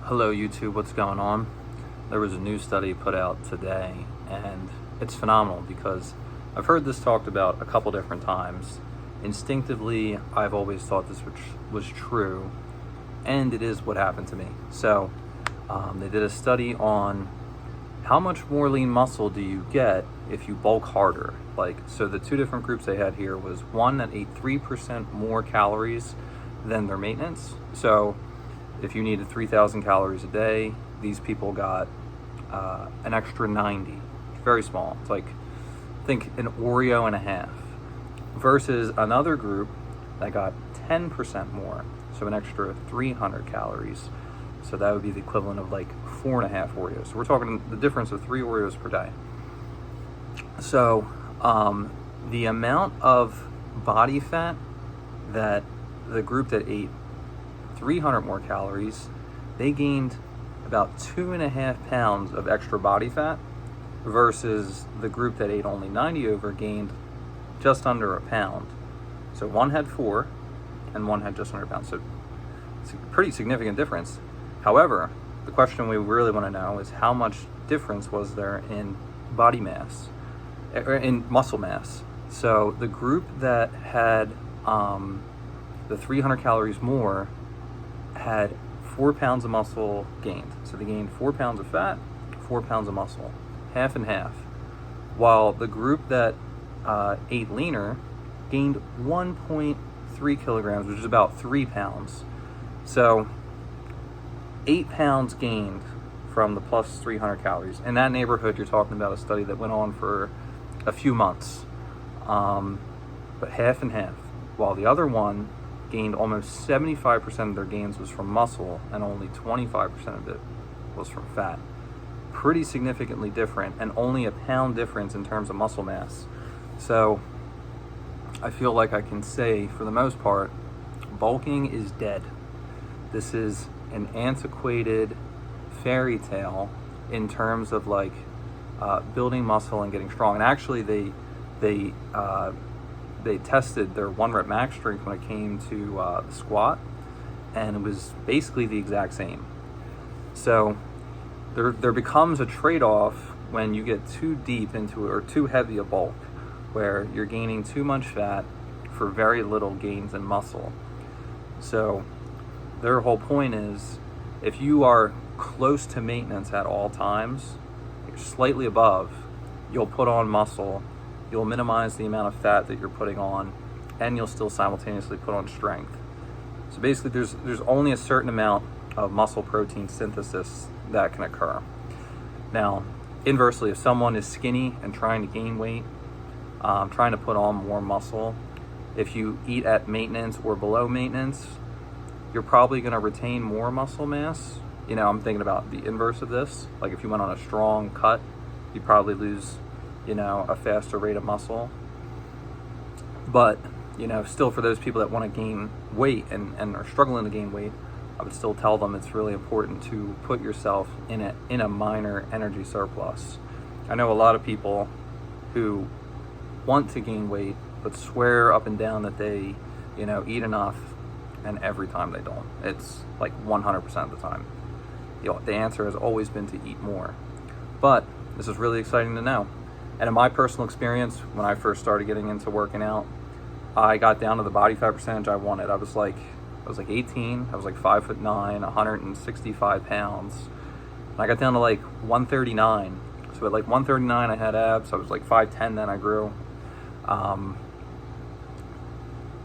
Hello YouTube, what's going on? There was a new study put out today and it's phenomenal because I've heard this talked about a couple different times. Instinctively, I've always thought this was true, and it is what happened to me. So they did a study on how much more lean muscle do you get if you bulk harder. So the two different groups they had here was one that ate 3% more calories than their maintenance. So if you needed 3,000 calories a day, these people got an extra 90. Very small. It's like, think an Oreo and a half. Versus another group that got 10% more, so an extra 300 calories. So that would be the equivalent of like 4.5 Oreos. So we're talking the difference of 3 Oreos per day. So the amount of body fat that the group that ate 300 more calories, they gained about 2.5 pounds of extra body fat, versus the group that ate only 90 over gained just under a pound. So one had 4 and one had just under a pound. So it's a pretty significant difference. However, the question we really want to know is how much difference was there in body mass, in muscle mass. So the group that had the 300 calories more had 4 pounds of muscle gained. So they gained 4 pounds of fat, 4 pounds of muscle, half and half. While the group that ate leaner gained 1.3 kilograms, which is about 3 pounds. So 8 pounds gained from the plus 300 calories. In that neighborhood, you're talking about a study that went on for a few months, but half and half. While the other one gained almost 75% of their gains was from muscle, and only 25% of it was from fat. Pretty significantly different, and only a pound difference in terms of muscle mass. So I feel like I can say, for the most part, bulking is dead. This is an antiquated fairy tale in terms of building muscle and getting strong. And actually, they tested their 1-rep max strength when it came to the squat, and it was basically the exact same. So there becomes a trade-off when you get too deep into it, or too heavy a bulk, where you're gaining too much fat for very little gains in muscle. So their whole point is, if you are close to maintenance at all times, you're slightly above, you'll put on muscle, you'll minimize the amount of fat that you're putting on, and you'll still simultaneously put on strength. So basically, there's only a certain amount of muscle protein synthesis that can occur. Now, inversely, if someone is skinny and trying to gain weight, trying to put on more muscle, if you eat at maintenance or below maintenance, you're probably going to retain more muscle mass. I'm thinking about the inverse of this. Like if you went on a strong cut, you probably lose a faster rate of muscle. But, still, for those people that want to gain weight and are struggling to gain weight, I would still tell them it's really important to put yourself in a minor energy surplus. I know a lot of people who want to gain weight, but swear up and down that they, eat enough, and every time they don't. It's like 100% of the time. The answer has always been to eat more. But this is really exciting to know. And in my personal experience, when I first started getting into working out, I got down to the body fat percentage I wanted. I was like 18. I was like 5'9", 165 pounds. And I got down to like 139. So at like 139, I had abs. I was like 5'10", then I grew.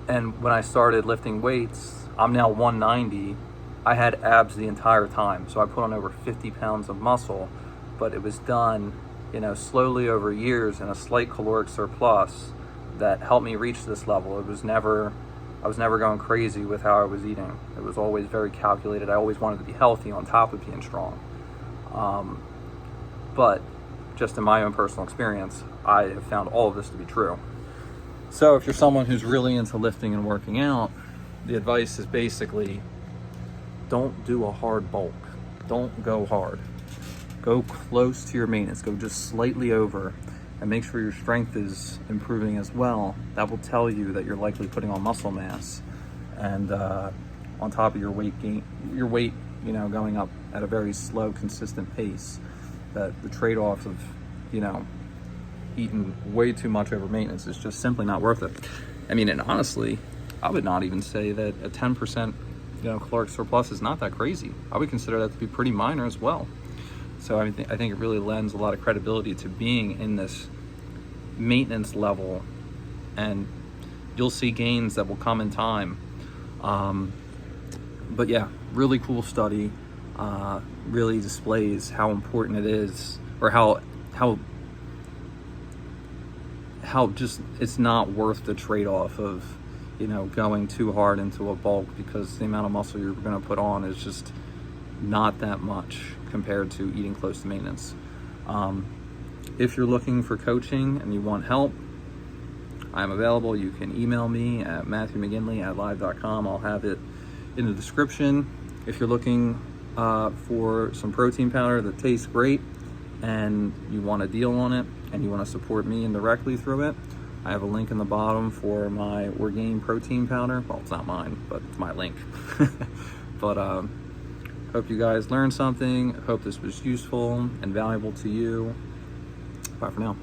And when I started lifting weights, I'm now 190. I had abs the entire time. So I put on over 50 pounds of muscle, but it was done slowly over years in a slight caloric surplus that helped me reach this level. I was never going crazy with how I was eating. It was always very calculated. I always wanted to be healthy on top of being strong. But just in my own personal experience, I have found all of this to be true. So if you're someone who's really into lifting and working out, the advice is basically, don't do a hard bulk. Don't go hard. Go close to your maintenance. Go just slightly over, and make sure your strength is improving as well. That will tell you that you're likely putting on muscle mass, and on top of your weight you know, going up at a very slow, consistent pace, that the trade-off of, you know, eating way too much over maintenance is just simply not worth it. I mean, and honestly, I would not even say that a 10%, you know, caloric surplus is not that crazy. I would consider that to be pretty minor as well. So I think it really lends a lot of credibility to being in this maintenance level, and you'll see gains that will come in time. But yeah, really cool study. Really displays how important it is, or how just it's not worth the trade-off of, you know, going too hard into a bulk, because the amount of muscle you're going to put on is just not that much compared to eating close to maintenance. If you're looking for coaching and you want help, I'm available. You can email me at matthewmcginley@live.com. I'll have it in the description. If you're looking for some protein powder that tastes great and you want a deal on it and you want to support me indirectly through it, I have a link in the bottom for my Orgain protein powder. Well, it's not mine, but it's my link. But hope you guys learned something. Hope this was useful and valuable to you. Bye for now.